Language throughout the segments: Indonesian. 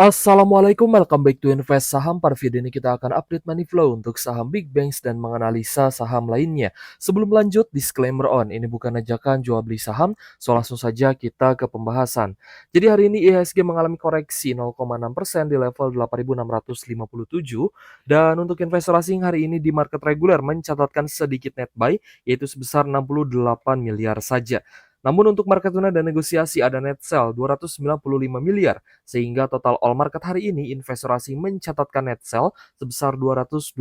Assalamualaikum, welcome back to Invest Saham. Pada video ini kita akan update money flow untuk saham big banks dan menganalisa saham lainnya. Sebelum lanjut, disclaimer on, ini bukan ajakan jual beli saham, so langsung saja kita ke pembahasan. Jadi hari ini IHSG mengalami koreksi 0,6% di level 8.657, dan untuk investor asing hari ini di market reguler mencatatkan sedikit net buy, yaitu sebesar 68 miliar saja. Namun untuk market tuna dan negosiasi ada net sell 295 miliar, sehingga total all market hari ini investor asing mencatatkan net sell sebesar 226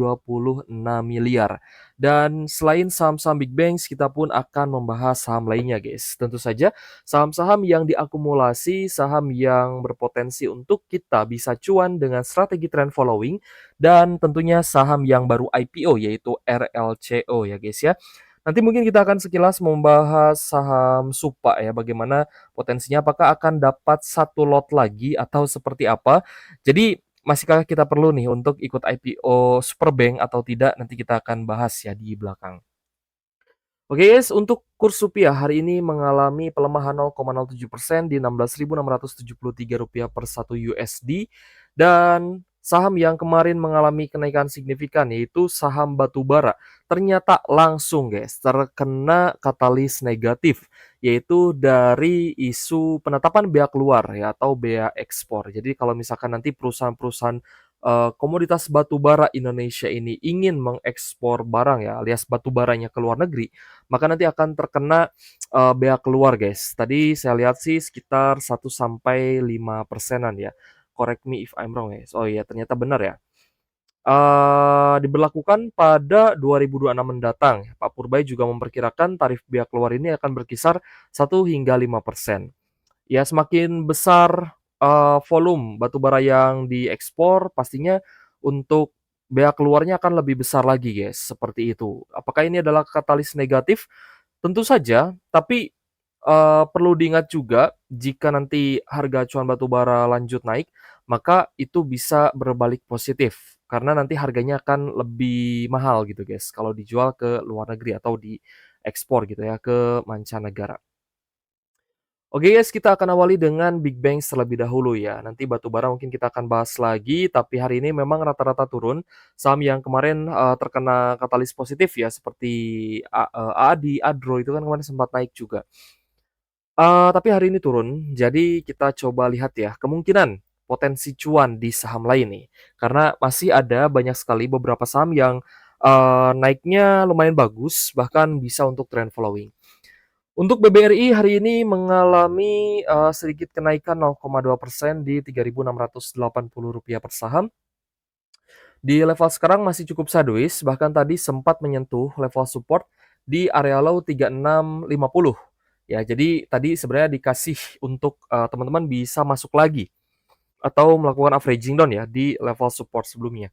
miliar. Dan selain saham-saham big banks, kita pun akan membahas saham lainnya guys. Tentu saja saham-saham yang diakumulasi, saham yang berpotensi untuk kita bisa cuan dengan strategi trend following, dan tentunya saham yang baru IPO yaitu RLCO ya guys ya. Nanti mungkin kita akan sekilas membahas saham Supa ya, bagaimana potensinya, apakah akan dapat satu lot lagi atau seperti apa. Jadi masihkah kita perlu nih untuk ikut IPO Superbank atau tidak, nanti kita akan bahas ya di belakang. Oke guys, untuk kurs rupiah hari ini mengalami pelemahan 0,07% di Rp16.673 per 1 USD, dan saham yang kemarin mengalami kenaikan signifikan yaitu saham batubara ternyata langsung guys terkena katalis negatif, yaitu dari isu penetapan bea keluar ya atau bea ekspor. Jadi kalau misalkan nanti perusahaan-perusahaan komoditas batubara Indonesia ini ingin mengekspor barang ya alias batubaranya ke luar negeri, maka nanti akan terkena bea keluar guys. Tadi saya lihat sih sekitar 1-5%-an ya. Correct me if I'm wrong guys. Oh iya, ternyata benar ya. Diberlakukan pada 2026 mendatang. Pak Purbay juga memperkirakan tarif bea keluar ini akan berkisar 1-5%. Ya semakin besar volume batubara yang diekspor, pastinya untuk bea keluarnya akan lebih besar lagi guys, seperti itu. Apakah ini adalah katalis negatif? Tentu saja, tapi perlu diingat juga jika nanti harga acuan batubara lanjut naik, maka itu bisa berbalik positif, karena nanti harganya akan lebih mahal gitu guys, kalau dijual ke luar negeri atau diekspor gitu ya, ke mancanegara. Oke guys, kita akan awali dengan big banks terlebih dahulu ya. Nanti batubara mungkin kita akan bahas lagi, tapi hari ini memang rata-rata turun. Saham yang kemarin terkena katalis positif ya, seperti AADI, Adro itu kan kemarin sempat naik juga. Tapi hari ini turun, jadi kita coba lihat ya kemungkinan potensi cuan di saham lain nih. Karena masih ada banyak sekali beberapa saham yang naiknya lumayan bagus, bahkan bisa untuk trend following. Untuk BBRI hari ini mengalami sedikit kenaikan 0,2% di Rp3.680 per saham. Di level sekarang masih cukup sideways, bahkan tadi sempat menyentuh level support di area low 3650. Ya, jadi tadi sebenarnya dikasih untuk teman-teman bisa masuk lagi atau melakukan averaging down ya di level support sebelumnya.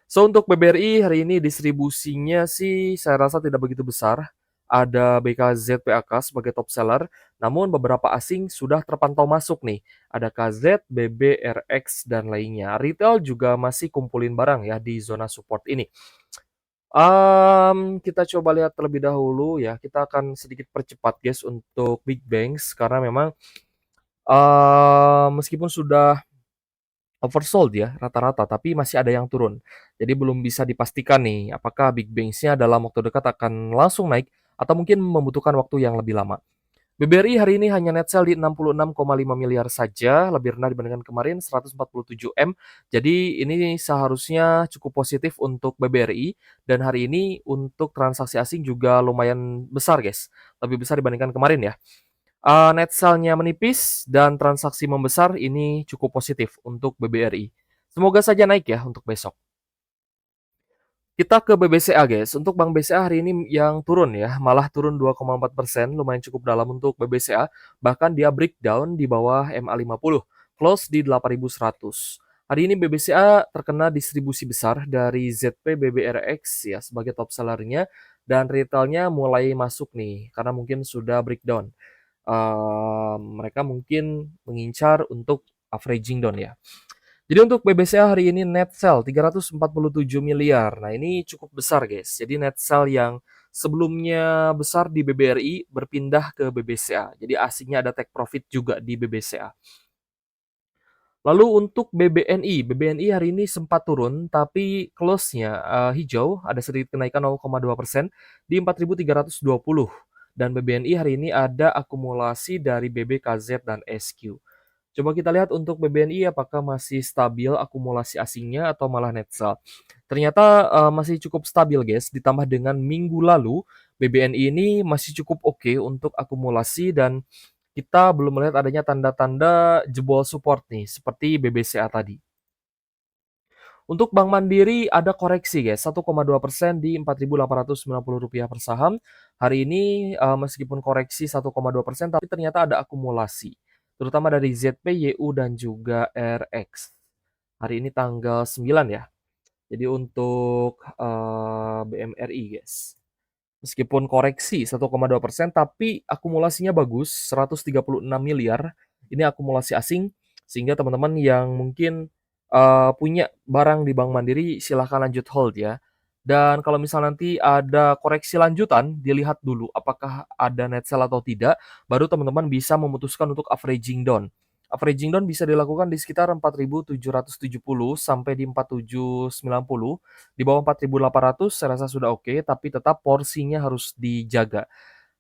So untuk BBRI hari ini distribusinya sih saya rasa tidak begitu besar. Ada BKZ PAK sebagai top seller, namun beberapa asing sudah terpantau masuk nih. Ada KZ, BB, RX, dan lainnya. Retail juga masih kumpulin barang ya di zona support ini. Kita coba lihat terlebih dahulu ya. Kita akan sedikit percepat guys untuk big banks karena memang meskipun sudah oversold ya rata-rata, tapi masih ada yang turun. Jadi belum bisa dipastikan nih apakah big banks-nya dalam waktu dekat akan langsung naik atau mungkin membutuhkan waktu yang lebih lama. BBRI hari ini hanya net sell di 66,5 miliar saja, lebih rendah dibandingkan kemarin 147 M. Jadi ini seharusnya cukup positif untuk BBRI, dan hari ini untuk transaksi asing juga lumayan besar guys, lebih besar dibandingkan kemarin ya. Net sell-nya menipis dan transaksi membesar, ini cukup positif untuk BBRI. Semoga saja naik ya untuk besok. Kita ke BBCA guys. Untuk Bank BCA hari ini yang turun ya, malah turun 2,4%, lumayan cukup dalam untuk BBCA. Bahkan dia breakdown di bawah MA50, close di 8.100. Hari ini BBCA terkena distribusi besar dari ZP BBRX ya sebagai top sellernya, dan retailnya mulai masuk nih karena mungkin sudah breakdown. Mereka mungkin mengincar untuk averaging down ya. Jadi untuk BBCA hari ini net sell 347 miliar. Nah, ini cukup besar guys. Jadi net sell yang sebelumnya besar di BBRI berpindah ke BBCA. Jadi asingnya ada take profit juga di BBCA. Lalu untuk BBNI hari ini sempat turun tapi close-nya, hijau, ada sedikit kenaikan 0,2% di 4.320 dan BBNI hari ini ada akumulasi dari BBKZ dan SQ. Coba kita lihat untuk BBNI apakah masih stabil akumulasi asingnya atau malah net sell. Ternyata, masih cukup stabil guys, ditambah dengan minggu lalu BBNI ini masih cukup oke untuk akumulasi dan kita belum melihat adanya tanda-tanda jebol support nih, seperti BBCA tadi. Untuk Bank Mandiri ada koreksi guys, 1,2% di Rp4.890 per saham. Hari ini, meskipun koreksi 1,2% tapi ternyata ada akumulasi, terutama dari ZP, YU, dan juga RX. Hari ini tanggal 9 ya. Jadi untuk, BMRI guys. Meskipun koreksi 1,2%, tapi akumulasinya bagus, 136 miliar. Ini akumulasi asing, sehingga teman-teman yang mungkin, punya barang di Bank Mandiri silahkan lanjut hold ya. Dan kalau misal nanti ada koreksi lanjutan, dilihat dulu apakah ada net sell atau tidak, baru teman-teman bisa memutuskan untuk averaging down. Averaging down bisa dilakukan di sekitar 4.770 sampai di 4.790. Di bawah 4.800 saya rasa sudah oke, tapi tetap porsinya harus dijaga.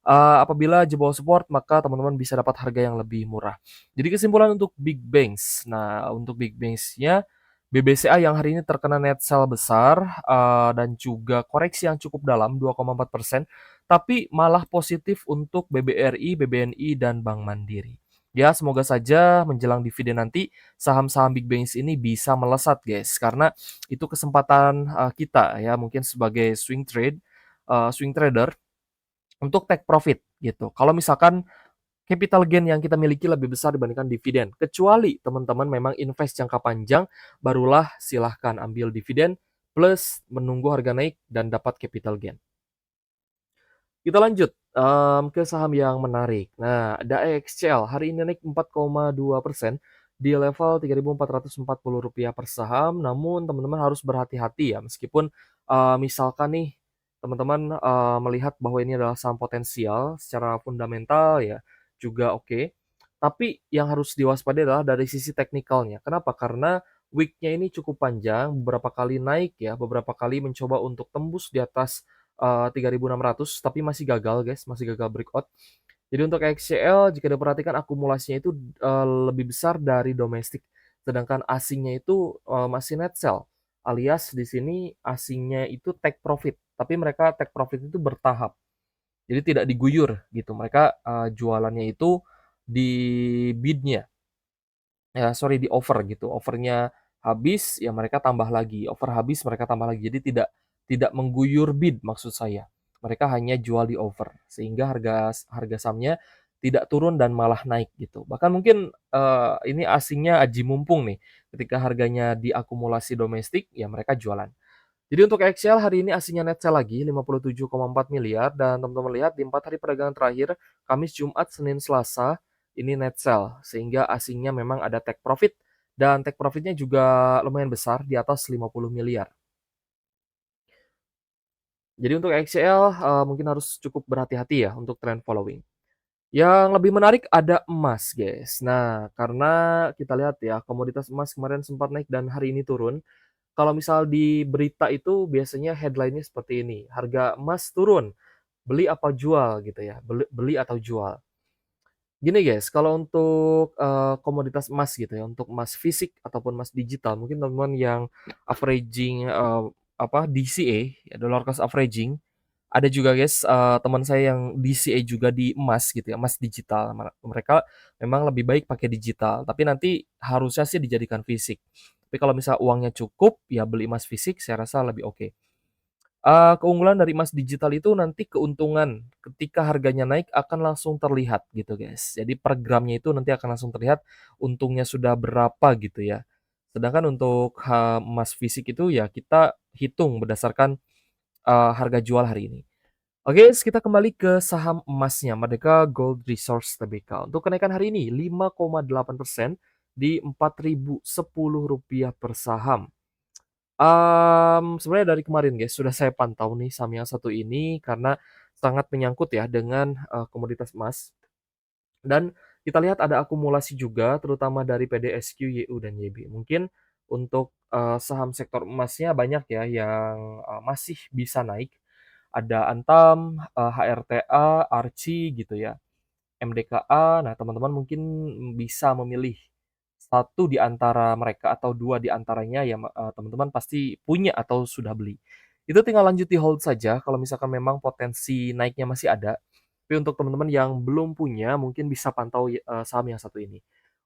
Apabila jebol support, maka teman-teman bisa dapat harga yang lebih murah. Jadi kesimpulan untuk big banks. Nah, untuk big banks-nya, BBCA yang hari ini terkena net sell besar, dan juga koreksi yang cukup dalam 2,4%, tapi malah positif untuk BBRI, BBNI, dan Bank Mandiri. Ya, semoga saja menjelang dividen nanti saham-saham big banks ini bisa melesat guys, karena itu kesempatan, kita ya mungkin sebagai swing trader untuk take profit gitu. Kalau misalkan capital gain yang kita miliki lebih besar dibandingkan dividen, kecuali teman-teman memang invest jangka panjang, barulah silahkan ambil dividen plus menunggu harga naik dan dapat capital gain. Kita lanjut, ke saham yang menarik. Nah, ada EXCL, hari ini naik 4,2% di level Rp3.440 per saham, namun teman-teman harus berhati-hati ya, meskipun, misalkan nih, teman-teman, melihat bahwa ini adalah saham potensial secara fundamental ya, juga oke. Tapi yang harus diwaspadai adalah dari sisi teknikalnya. Kenapa? Karena wick-nya ini cukup panjang, beberapa kali naik ya, beberapa kali mencoba untuk tembus di atas 3.600 tapi masih gagal guys, masih gagal breakout. Jadi untuk XCL jika diperhatikan akumulasinya itu, lebih besar dari domestik, sedangkan asingnya itu, masih net sell, alias di sini asingnya itu take profit, tapi mereka take profit itu bertahap. Jadi tidak diguyur gitu, mereka, jualannya itu di bid-nya. Ya, sorry di over gitu, overnya habis, ya mereka tambah lagi, over habis mereka tambah lagi. Jadi tidak mengguyur bid maksud saya. Mereka hanya jual di over, sehingga harga harga sahamnya tidak turun dan malah naik gitu. Bahkan mungkin, ini asingnya aji mumpung nih, ketika harganya diakumulasi domestik, ya mereka jualan. Jadi untuk XL hari ini aslinya net sell lagi 57,4 miliar dan teman-teman lihat di 4 hari perdagangan terakhir, Kamis, Jumat, Senin, Selasa, ini net sell sehingga asingnya memang ada take profit dan take profitnya juga lumayan besar di atas 50 miliar. Jadi untuk XCL, mungkin harus cukup berhati-hati ya untuk trend following. Yang lebih menarik ada emas guys. Nah, karena kita lihat ya komoditas emas kemarin sempat naik dan hari ini turun. Kalau misal di berita itu biasanya headline-nya seperti ini, harga emas turun, beli apa jual gitu ya, beli beli atau jual. Gini guys, kalau untuk, komoditas emas gitu ya, untuk emas fisik ataupun emas digital, mungkin teman-teman yang averaging, DCA, ya dollar cost averaging, ada juga guys, teman saya yang DCA juga di emas gitu ya, emas digital. Mereka memang lebih baik pakai digital, tapi nanti harusnya sih dijadikan fisik. Tapi kalau misal uangnya cukup, ya beli emas fisik saya rasa lebih oke. Keunggulan dari emas digital itu nanti keuntungan ketika harganya naik akan langsung terlihat gitu guys. Jadi per gramnya itu nanti akan langsung terlihat untungnya sudah berapa gitu ya. Sedangkan untuk, emas fisik itu ya kita hitung berdasarkan, harga jual hari ini. Oke, kita kembali ke saham emasnya, Merdeka Gold Resource Tbk. Untuk kenaikan hari ini 5,8% di Rp4.010 per saham. Sebenarnya dari kemarin guys, sudah saya pantau nih saham yang satu ini karena sangat menyangkut ya dengan, komoditas emas dan Kita lihat ada akumulasi juga terutama dari PDSQ, YU, dan YB. Mungkin untuk, saham sektor emasnya banyak ya yang, masih bisa naik. Ada Antam, HRTA, Archie gitu ya, MDKA. Nah, teman-teman mungkin bisa memilih satu di antara mereka atau 2 di antaranya yang, teman-teman pasti punya atau sudah beli. Itu tinggal lanjut di hold saja kalau misalkan memang potensi naiknya masih ada. Tapi untuk teman-teman yang belum punya mungkin bisa pantau saham yang satu ini.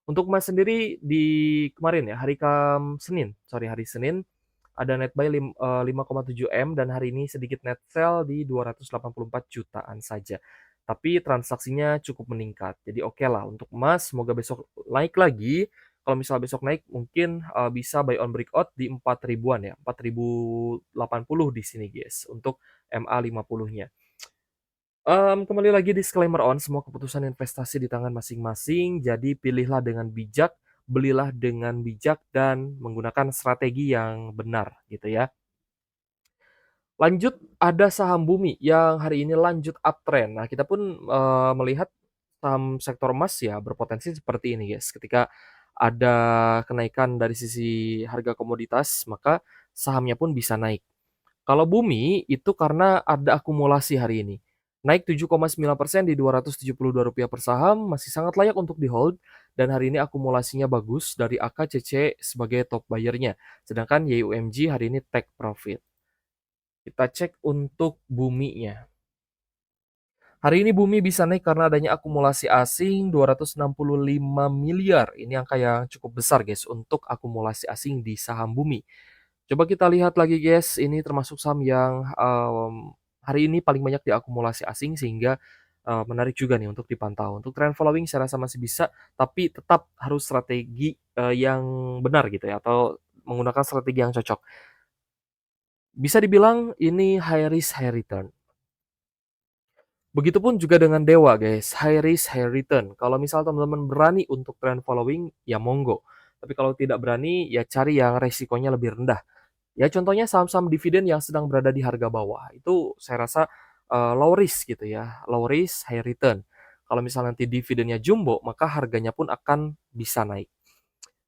Untuk Mas sendiri di kemarin ya, hari Senin ada net buy 5,7 M dan hari ini sedikit net sell di 284 jutaan saja. Tapi transaksinya cukup meningkat. Jadi oke lah untuk emas, semoga besok naik lagi. Kalau misal besok naik mungkin bisa buy on breakout di 4 ribuan ya, 4.080 di sini guys untuk MA50-nya. Kembali lagi disclaimer on, semua keputusan investasi di tangan masing-masing, jadi pilihlah dengan bijak, belilah dengan bijak, dan menggunakan strategi yang benar gitu ya. Lanjut, ada saham Bumi yang hari ini lanjut uptrend. Nah, kita pun melihat saham sektor emas ya berpotensi seperti ini guys. Ketika ada kenaikan dari sisi harga komoditas, maka sahamnya pun bisa naik. Kalau Bumi itu karena ada akumulasi hari ini. Naik 7,9% di Rp272 per saham, masih sangat layak untuk di-hold dan hari ini akumulasinya bagus dari AKCC sebagai top buyer-nya. Sedangkan YUMG hari ini take profit. Kita cek untuk Buminya. Hari ini Bumi bisa naik karena adanya akumulasi asing 265 miliar. Ini angka yang cukup besar guys untuk akumulasi asing di saham Bumi. Coba kita lihat lagi guys, ini termasuk saham yang hari ini paling banyak diakumulasi asing sehingga menarik juga nih untuk dipantau. Untuk trend following saya rasa masih bisa, tapi tetap harus strategi yang benar gitu ya, atau menggunakan strategi yang cocok. Bisa dibilang ini high risk high return. Begitupun juga dengan Dewa guys, high risk high return. Kalau misal teman-teman berani untuk trend following, ya monggo. Tapi kalau tidak berani, ya cari yang resikonya lebih rendah. Ya contohnya saham-saham dividen yang sedang berada di harga bawah, itu saya rasa, low risk gitu ya, low risk, high return. Kalau misal nanti dividennya jumbo, maka harganya pun akan bisa naik.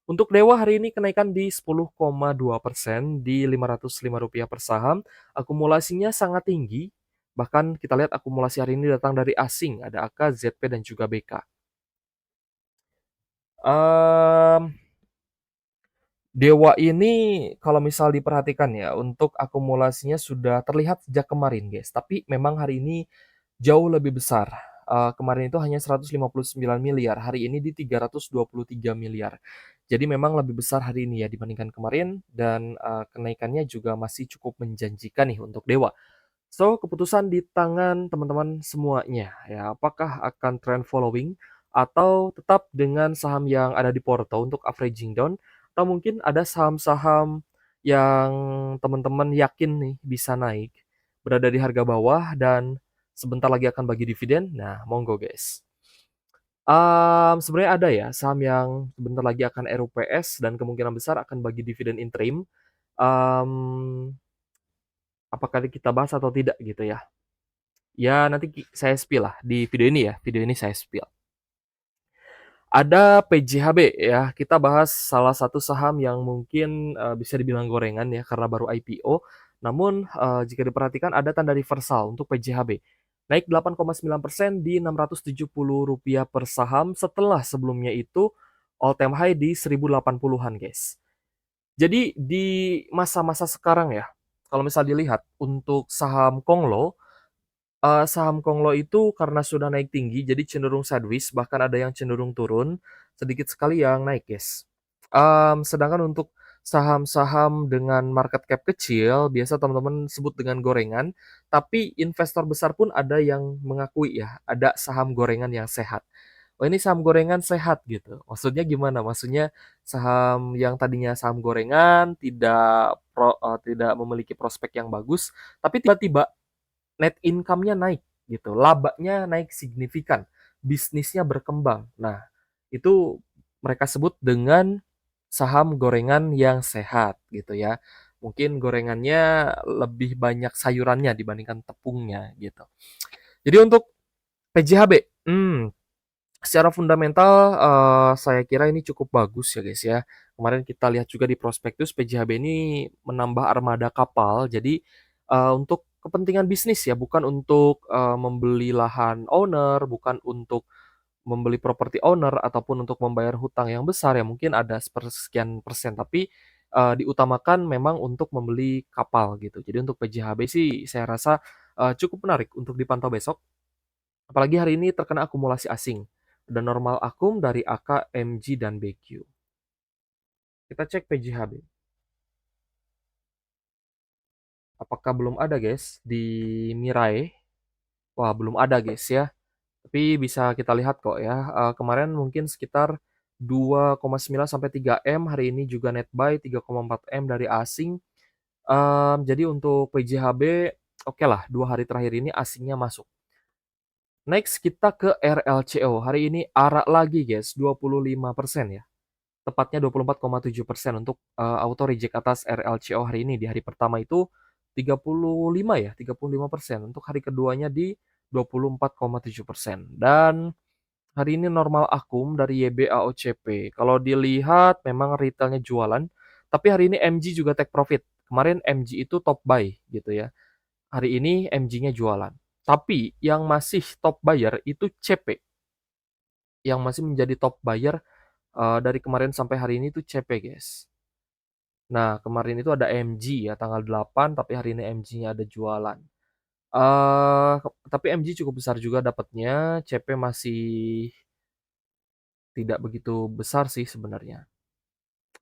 Untuk Dewa hari ini kenaikan di 10,2% di Rp505 per saham, akumulasinya sangat tinggi, bahkan kita lihat akumulasi hari ini datang dari asing, ada AK, ZP, dan juga BK. Dewa ini kalau misal diperhatikan ya, untuk akumulasinya sudah terlihat sejak kemarin guys, tapi memang hari ini jauh lebih besar. Kemarin itu hanya 159 miliar, hari ini di 323 miliar. Jadi memang lebih besar hari ini ya dibandingkan kemarin dan, kenaikannya juga masih cukup menjanjikan nih untuk Dewa. So, keputusan di tangan teman-teman semuanya ya, apakah akan trend following atau tetap dengan saham yang ada di Porto untuk averaging down, atau mungkin ada saham-saham yang teman-teman yakin nih bisa naik, berada di harga bawah dan sebentar lagi akan bagi dividen. Nah, monggo guys. Sebenarnya ada ya saham yang sebentar lagi akan RUPS dan kemungkinan besar akan bagi dividen interim. Mmm, Apakah kita bahas atau tidak gitu ya? Ya nanti saya spill lah di video ini saya spill. Ada PJHB ya, kita bahas salah satu saham yang mungkin, bisa dibilang gorengan ya karena baru IPO, namun, jika diperhatikan ada tanda reversal untuk PJHB. Naik 8,9% di Rp670 per saham setelah sebelumnya itu all time high di 1.080-an guys. Jadi di masa-masa sekarang ya, kalau misal dilihat untuk saham Konglo itu karena sudah naik tinggi, jadi cenderung sideways, bahkan ada yang cenderung turun, sedikit sekali yang naik, guys. Sedangkan untuk saham-saham dengan market cap kecil, biasa teman-teman sebut dengan gorengan, tapi investor besar pun ada yang mengakui ya, ada saham gorengan yang sehat. Oh ini saham gorengan sehat gitu. Maksudnya gimana? Maksudnya saham yang tadinya saham gorengan tidak memiliki prospek yang bagus, tapi tiba-tiba net income-nya naik gitu, labanya naik signifikan, bisnisnya berkembang. Nah, itu mereka sebut dengan saham gorengan yang sehat gitu ya. Mungkin gorengannya lebih banyak sayurannya dibandingkan tepungnya gitu. Jadi untuk PJHB, Secara fundamental, saya kira ini cukup bagus ya, guys, ya. Kemarin kita lihat juga di prospektus PJHB ini menambah armada kapal, jadi, untuk kepentingan bisnis ya, bukan untuk, membeli lahan owner, bukan untuk membeli properti owner, ataupun untuk membayar hutang yang besar ya, mungkin ada sepersekian persen, tapi, diutamakan memang untuk membeli kapal gitu. Jadi untuk PJHB sih saya rasa, cukup menarik untuk dipantau besok. Apalagi hari ini terkena akumulasi asing, dan normal akum dari AK, MG, dan BQ. Kita cek PJHB. Apakah belum ada, guys, di Mirai? Wah, belum ada, guys, ya. Tapi bisa kita lihat kok ya, kemarin mungkin sekitar 2,9 sampai 3 M, hari ini juga net buy 3,4 M dari asing. Jadi untuk PJHB, oke lah, 2 hari terakhir ini asingnya masuk. Next kita ke RLCO, hari ini ARA lagi, guys, 25% ya. Tepatnya 24,7% untuk, auto reject atas RLCO hari ini. Di hari pertama itu 35 ya, 35%. Untuk hari keduanya di 24,7%. Dan hari ini normal akum dari YBAOCP. Kalau dilihat memang retailnya jualan, tapi hari ini MG juga take profit. Kemarin MG itu top buy gitu ya. Hari ini MG-nya jualan. Tapi yang masih top buyer itu CP. Yang masih menjadi top buyer dari kemarin sampai hari ini tuh CP, guys. Nah, kemarin itu ada MG ya tanggal 8, tapi hari ini MG-nya ada jualan. Tapi MG cukup besar juga dapatnya, CP masih tidak begitu besar sih sebenarnya.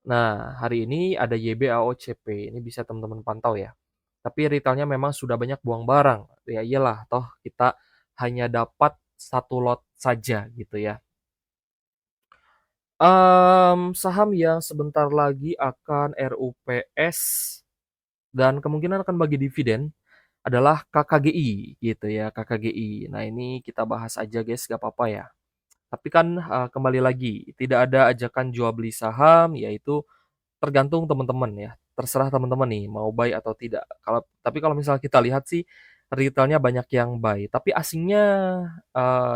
Nah, hari ini ada YBAOCP, ini bisa teman-teman pantau ya. Tapi retailnya memang sudah banyak buang barang. Ya iyalah, toh kita hanya dapat satu lot saja gitu ya. Saham yang sebentar lagi akan RUPS dan kemungkinan akan bagi dividen adalah KKGI gitu ya, KKGI. Nah, ini kita bahas aja, guys, gak apa-apa ya. Tapi kan, kembali lagi, tidak ada ajakan jual beli saham, yaitu tergantung teman-teman ya, terserah teman-teman nih mau buy atau tidak. Kalau misalnya kita lihat sih, retailnya banyak yang buy, tapi asingnya,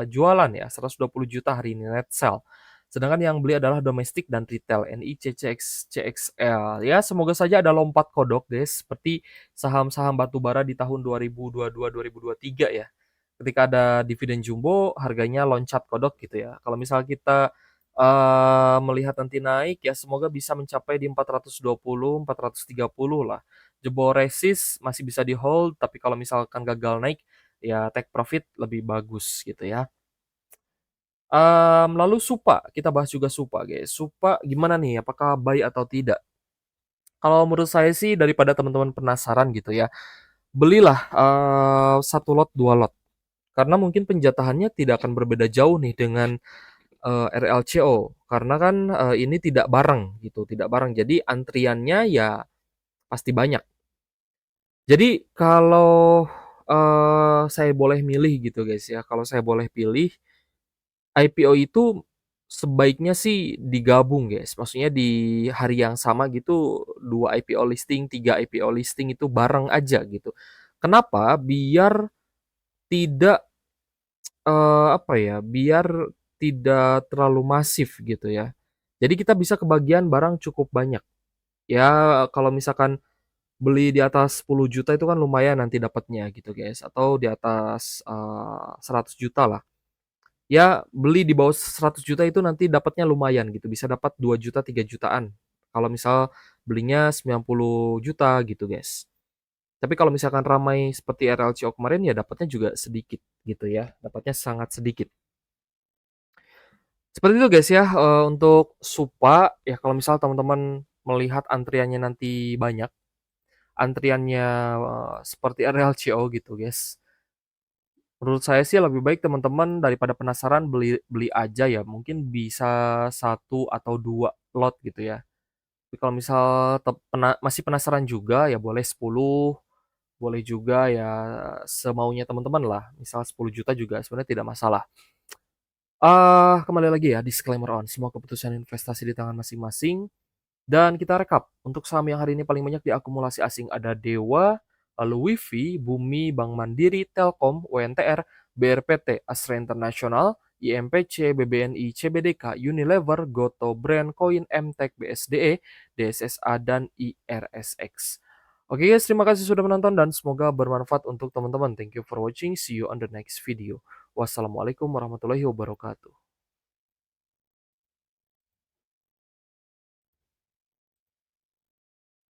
jualan ya, 120 juta hari ini net sell. Sedangkan yang beli adalah domestik dan retail, NICCX, CXL. Ya, semoga saja ada lompat kodok, guys, seperti saham-saham batubara di tahun 2022-2023 ya. Ketika ada dividen jumbo, harganya loncat kodok gitu ya. Kalau misal kita melihat nanti naik ya semoga bisa mencapai di 420, 430 lah. Jebol resist masih bisa di-hold, tapi kalau misalkan gagal naik, ya take profit lebih bagus gitu ya. Lalu Supa, kita bahas juga Supa, guys. Supa gimana nih, apakah buy atau tidak? Kalau menurut saya sih daripada teman-teman penasaran gitu ya, belilah 1 lot, 2 lot. Karena mungkin penjatahannya tidak akan berbeda jauh nih dengan RLCO, karena kan, ini tidak bareng gitu, tidak bareng. Jadi antriannya ya pasti banyak. Jadi kalau, saya boleh milih gitu, guys, ya, kalau saya boleh pilih, IPO itu sebaiknya sih digabung, guys. Maksudnya di hari yang sama gitu 2 IPO listing, 3 IPO listing itu bareng aja gitu. Kenapa? Biar tidak, apa ya, biar tidak terlalu masif gitu ya. Jadi kita bisa kebagian barang cukup banyak. Ya kalau misalkan beli di atas 10 juta itu kan lumayan nanti dapatnya gitu, guys, atau di atas, 100 juta lah. Ya beli di bawah 100 juta itu nanti dapatnya lumayan gitu, bisa dapat 2 juta, 3 jutaan. Kalau misal belinya 90 juta gitu, guys. Tapi kalau misalkan ramai seperti RLCO kemarin ya dapatnya juga sedikit gitu ya, dapatnya sangat sedikit. Seperti itu, guys, ya, untuk Supa, ya kalau misal teman-teman melihat antriannya nanti banyak, antriannya, seperti RLCO gitu, guys. Menurut saya sih lebih baik teman-teman daripada penasaran beli beli aja ya, mungkin bisa 1 atau 2 lot gitu ya. Tapi kalau misal masih penasaran juga ya boleh 10, boleh juga ya semaunya teman-teman lah, misal 10 juta juga sebenarnya tidak masalah. Kembali lagi ya disclaimer on, semua keputusan investasi di tangan masing-masing. Dan kita rekap, untuk saham yang hari ini paling banyak diakumulasi asing ada Dewa, lalu WIFI, Bumi, Bank Mandiri, Telkom, UNTR, BRPT, Astra International, IMPC, BBNI, CBDK, Unilever, Goto, Brand, Koin, MTEK, BSDE, DSSA, dan IRSX. Oke guys, terima kasih sudah menonton dan semoga bermanfaat untuk teman-teman. Thank you for watching. See you on the next video. Wassalamualaikum warahmatullahi wabarakatuh.